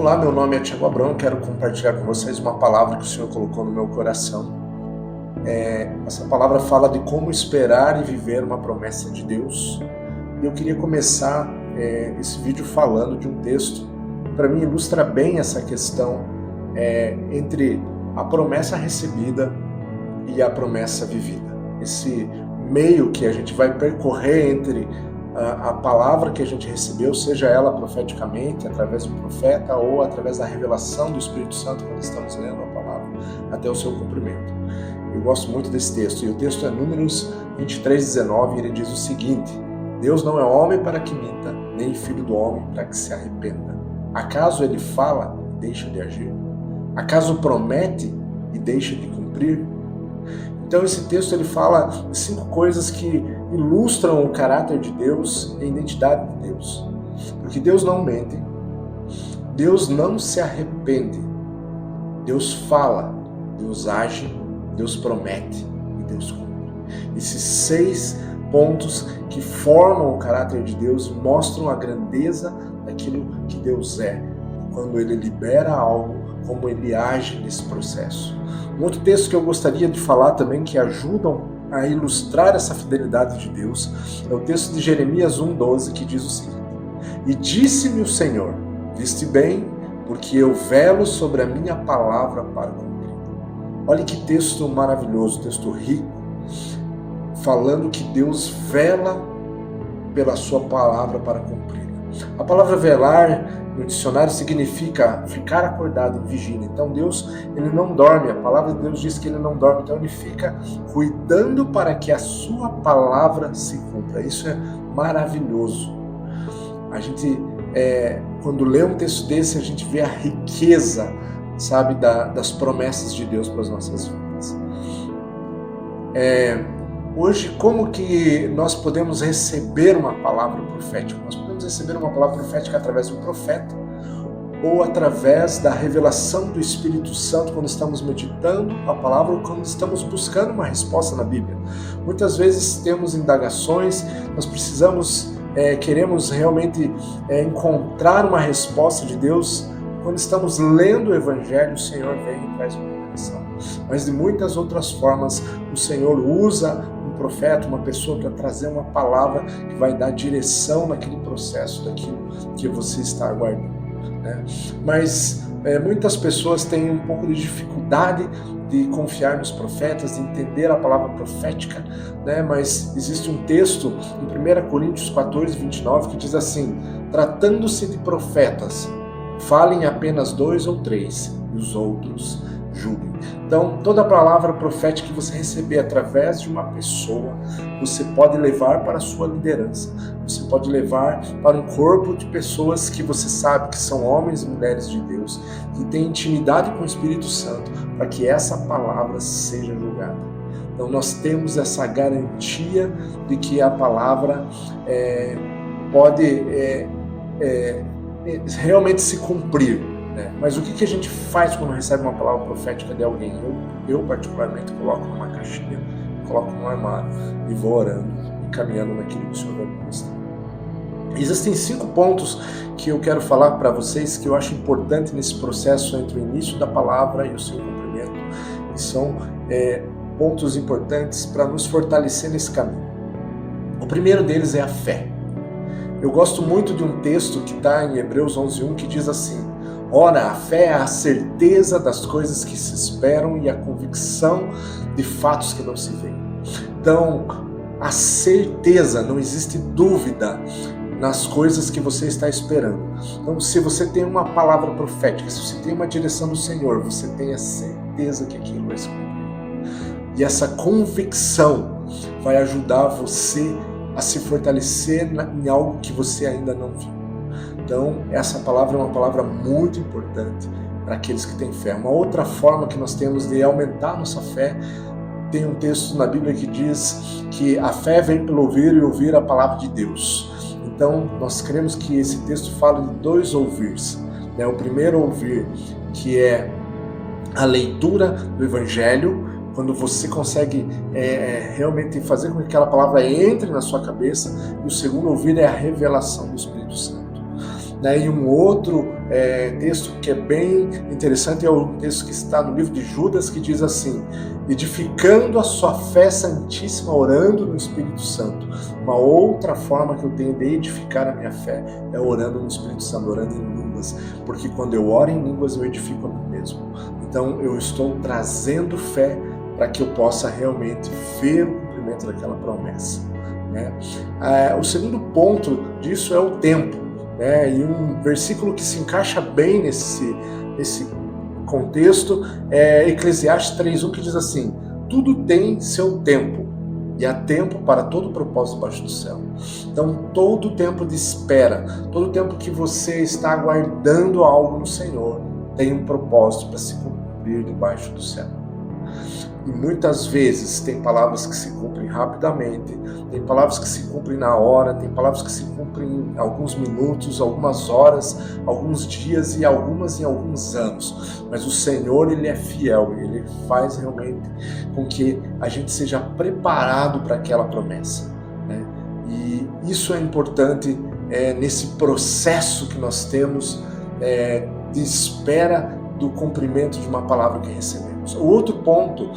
Olá, meu nome é Tiago Abrão, quero compartilhar com vocês uma palavra que o Senhor colocou no meu coração. Essa palavra fala de como esperar e viver uma promessa de Deus. E eu queria começar esse vídeo falando de um texto que para mim ilustra bem essa questão entre a promessa recebida e a promessa vivida. Esse meio que a gente vai percorrer entre a palavra que a gente recebeu, seja ela profeticamente, através do profeta ou através da revelação do Espírito Santo quando estamos lendo a palavra, até o seu cumprimento. Eu gosto muito desse texto, e o texto é Números 23:19, e ele diz o seguinte: Deus não é homem para que minta, nem filho do homem para que se arrependa. Acaso ele fala e deixa de agir? Acaso promete e deixa de cumprir? Então esse texto ele fala de 5 coisas que ilustram o caráter de Deus e a identidade de Deus. Porque Deus não mente, Deus não se arrepende, Deus fala, Deus age, Deus promete e Deus cumpre. Esses 6 pontos que formam o caráter de Deus mostram a grandeza daquilo que Deus é, quando Ele libera algo, como Ele age nesse processo. Um outro texto que eu gostaria de falar também, que ajudam a ilustrar essa fidelidade de Deus, é o texto de Jeremias 1:12, que diz o seguinte: E disse-me o Senhor, viste bem, porque eu velo sobre a minha palavra para cumprir. Olha que texto maravilhoso, texto rico, falando que Deus vela pela sua palavra para cumprir. A palavra velar no dicionário significa ficar acordado em vigília. Então Deus, ele não dorme, a palavra de Deus diz que ele não dorme, então ele fica cuidando para que a sua palavra se cumpra. Isso é maravilhoso. A gente, quando lê um texto desse, a gente vê a riqueza, sabe, das promessas de Deus para as nossas vidas. Hoje, como que nós podemos receber uma palavra profética? Nós podemos receber uma palavra profética através de um profeta ou através da revelação do Espírito Santo quando estamos meditando a palavra ou quando estamos buscando uma resposta na Bíblia. Muitas vezes temos indagações, nós queremos realmente encontrar uma resposta de Deus. Quando estamos lendo o Evangelho, o Senhor vem e traz uma revelação. Mas de muitas outras formas, o Senhor usa um profeta, uma pessoa, para trazer uma palavra que vai dar direção naquele processo, daquilo que você está aguardando, né? Mas muitas pessoas têm um pouco de dificuldade de confiar nos profetas, de entender a palavra profética, né? Mas existe um texto em 1 Coríntios 14:29 que diz assim: tratando-se de profetas, falem apenas 2 ou 3, e os outros julguem. Então, toda palavra profética que você receber através de uma pessoa, você pode levar para a sua liderança. Você pode levar para um corpo de pessoas que você sabe que são homens e mulheres de Deus, que têm intimidade com o Espírito Santo, para que essa palavra seja julgada. Então, nós temos essa garantia de que a palavra pode realmente se cumprir. Mas o que a gente faz quando recebe uma palavra profética de alguém? Eu particularmente coloco numa caixinha, coloco no armário e vou orando e caminhando naquilo que o Senhor vai me mostrar. Existem 5 pontos que eu quero falar para vocês que eu acho importante nesse processo entre o início da palavra e o seu cumprimento, e são pontos importantes para nos fortalecer nesse caminho. O primeiro deles é a fé. Eu gosto muito de um texto que está em Hebreus 11:1 que diz assim: Ora, a fé é a certeza das coisas que se esperam e a convicção de fatos que não se veem. Então, a certeza, não existe dúvida nas coisas que você está esperando. Então, se você tem uma palavra profética, se você tem uma direção do Senhor, você tem a certeza que aquilo vai se cumprir. E essa convicção vai ajudar você a se fortalecer em algo que você ainda não viu. Então, essa palavra é uma palavra muito importante para aqueles que têm fé. Uma outra forma que nós temos de aumentar a nossa fé, tem um texto na Bíblia que diz que a fé vem pelo ouvir e ouvir a palavra de Deus. Então, nós cremos que esse texto fala de 2 ouvires. O primeiro ouvir, que é a leitura do Evangelho, quando você consegue realmente fazer com que aquela palavra entre na sua cabeça, e o segundo ouvir é a revelação do Espírito Santo. né? E um outro texto que é bem interessante é o texto que está no livro de Judas, que diz assim: edificando a sua fé santíssima, orando no Espírito Santo. Uma outra forma que eu tenho de edificar a minha fé é orando no Espírito Santo, orando em línguas, porque quando eu oro em línguas eu edifico a mim mesmo. Então eu estou trazendo fé para que eu possa realmente ver o cumprimento daquela promessa, né? O segundo ponto disso é o tempo, né? E um versículo que se encaixa bem nesse contexto é Eclesiastes 3:1, que diz assim: tudo tem seu tempo, e há tempo para todo propósito debaixo do céu. Então, todo tempo de espera, todo tempo que você está aguardando algo no Senhor, tem um propósito para se cumprir debaixo do céu. E muitas vezes tem palavras que se cumprem rapidamente, tem palavras que se cumprem na hora, tem palavras que se cumprem em alguns minutos, algumas horas, alguns dias e algumas em alguns anos. Mas o Senhor, Ele é fiel, Ele faz realmente com que a gente seja preparado para aquela promessa, né? E isso é importante nesse processo que nós temos de espera do cumprimento de uma palavra que recebemos. O outro ponto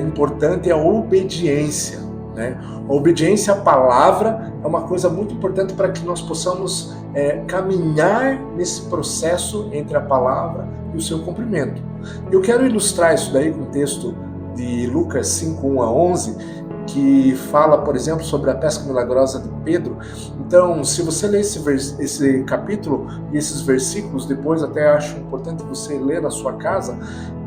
importante é a obediência, né? A obediência à palavra é uma coisa muito importante para que nós possamos caminhar nesse processo entre a palavra e o seu cumprimento. Eu quero ilustrar isso daí com o texto de Lucas 5:1-11, que fala, por exemplo, sobre a pesca milagrosa de Pedro. Então, se você ler esse capítulo e esses versículos, depois até acho importante você ler na sua casa,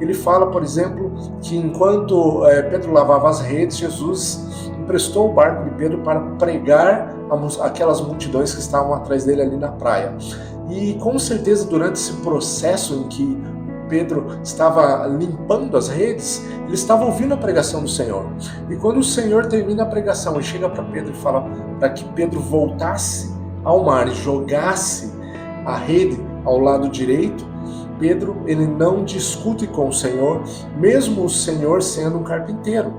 ele fala, por exemplo, que enquanto Pedro lavava as redes, Jesus emprestou o barco de Pedro para pregar aquelas multidões que estavam atrás dele ali na praia. E com certeza durante esse processo em que Pedro estava limpando as redes, ele estava ouvindo a pregação do Senhor. E quando o Senhor termina a pregação e chega para Pedro e fala para que Pedro voltasse ao mar e jogasse a rede ao lado direito, Pedro, ele não discute com o Senhor, mesmo o Senhor sendo um carpinteiro.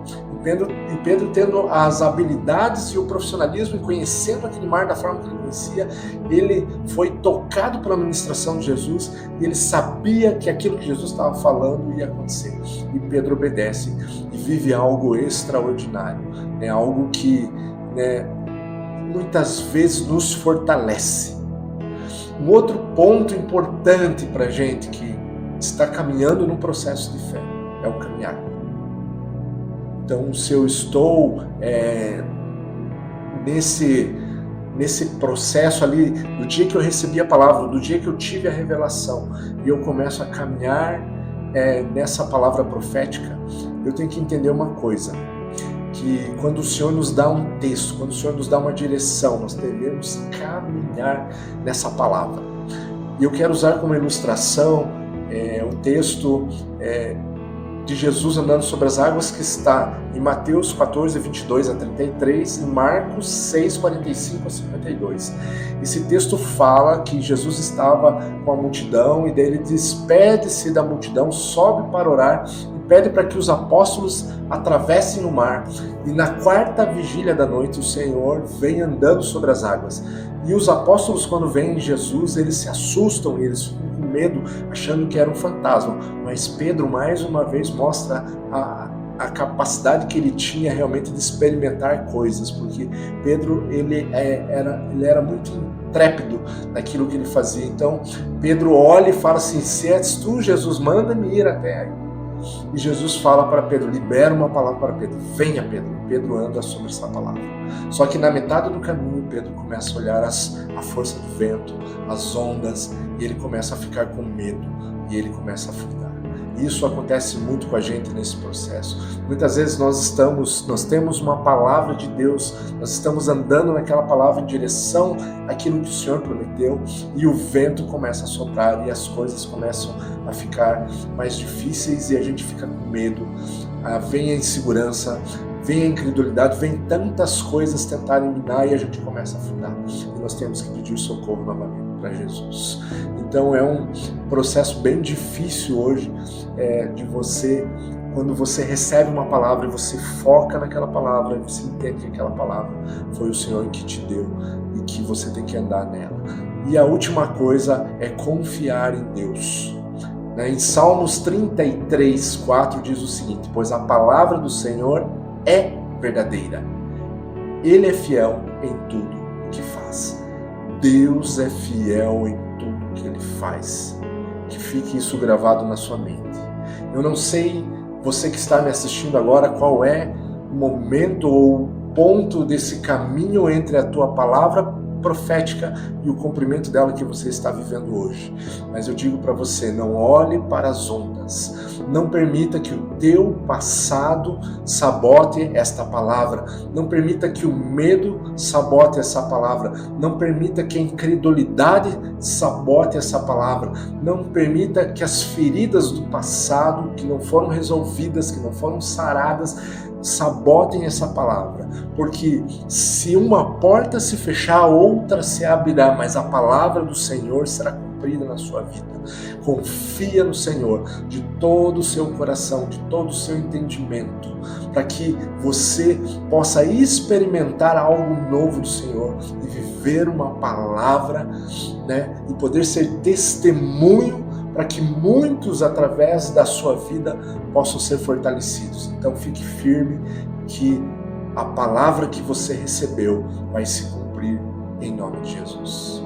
E Pedro tendo as habilidades e o profissionalismo e conhecendo aquele mar da forma que ele conhecia, ele foi tocado pela ministração de Jesus e ele sabia que aquilo que Jesus estava falando ia acontecer. E Pedro obedece e vive algo extraordinário, né? Algo que, né, muitas vezes nos fortalece. Um outro ponto importante para a gente que está caminhando no processo de fé é o caminhar. Então, se eu estou nesse processo ali, do dia que eu recebi a palavra, do dia que eu tive a revelação, e eu começo a caminhar nessa palavra profética, eu tenho que entender uma coisa, que quando o Senhor nos dá um texto, quando o Senhor nos dá uma direção, nós devemos caminhar nessa palavra. E eu quero usar como ilustração o texto de Jesus andando sobre as águas, que está em Mateus 14:22-33 e Marcos 6:45-52. Esse texto fala que Jesus estava com a multidão e daí ele despede-se da multidão, sobe para orar e pede para que os apóstolos atravessem o mar. E na quarta vigília da noite o Senhor vem andando sobre as águas. E os apóstolos, quando veem Jesus, eles se assustam e eles ficam com medo, achando que era um fantasma. Mas Pedro, mais uma vez, mostra a capacidade que ele tinha realmente de experimentar coisas, porque Pedro ele era muito intrépido naquilo que ele fazia. Então Pedro olha e fala assim: se és tu, Jesus, manda-me ir até aí. E Jesus fala para Pedro, libera uma palavra para Pedro: venha, Pedro. E Pedro anda sobre essa palavra. Só que na metade do caminho Pedro começa a olhar a força do vento, as ondas, e ele começa a ficar com medo e ele começa a afundar. Isso acontece muito com a gente nesse processo. Muitas vezes nós temos uma palavra de Deus, nós estamos andando naquela palavra em direção àquilo que o Senhor prometeu, e o vento começa a soprar e as coisas começam a ficar mais difíceis e a gente fica com medo. Vem a insegurança, vem a incredulidade, vem tantas coisas tentarem minar e a gente começa a afundar. E nós temos que pedir socorro novamente para Jesus. Então é um processo bem difícil hoje de você, quando você recebe uma palavra e você foca naquela palavra, e você entende que aquela palavra foi o Senhor que te deu e que você tem que andar nela. E a última coisa é confiar em Deus. Em Salmos 33, 4 diz o seguinte: pois a palavra do Senhor é verdadeira. Ele é fiel em tudo o que faz. Deus é fiel em tudo o que Ele faz. Que fique isso gravado na sua mente. Eu não sei, você que está me assistindo agora, qual é o momento ou o ponto desse caminho entre a tua palavra profética e o cumprimento dela que você está vivendo hoje. Mas eu digo para você, não olhe para as ondas. Não permita que o teu passado sabote esta palavra. Não permita que o medo sabote essa palavra. Não permita que a incredulidade sabote essa palavra. Não permita que as feridas do passado, que não foram resolvidas, que não foram saradas, sabotem essa palavra, porque se uma porta se fechar, outra se abrirá, mas a palavra do Senhor será cumprida na sua vida. Confia no Senhor de todo o seu coração, de todo o seu entendimento, para que você possa experimentar algo novo do Senhor e viver uma palavra, e poder ser testemunho para que muitos, através da sua vida, possam ser fortalecidos. Então fique firme que a palavra que você recebeu vai se cumprir em nome de Jesus.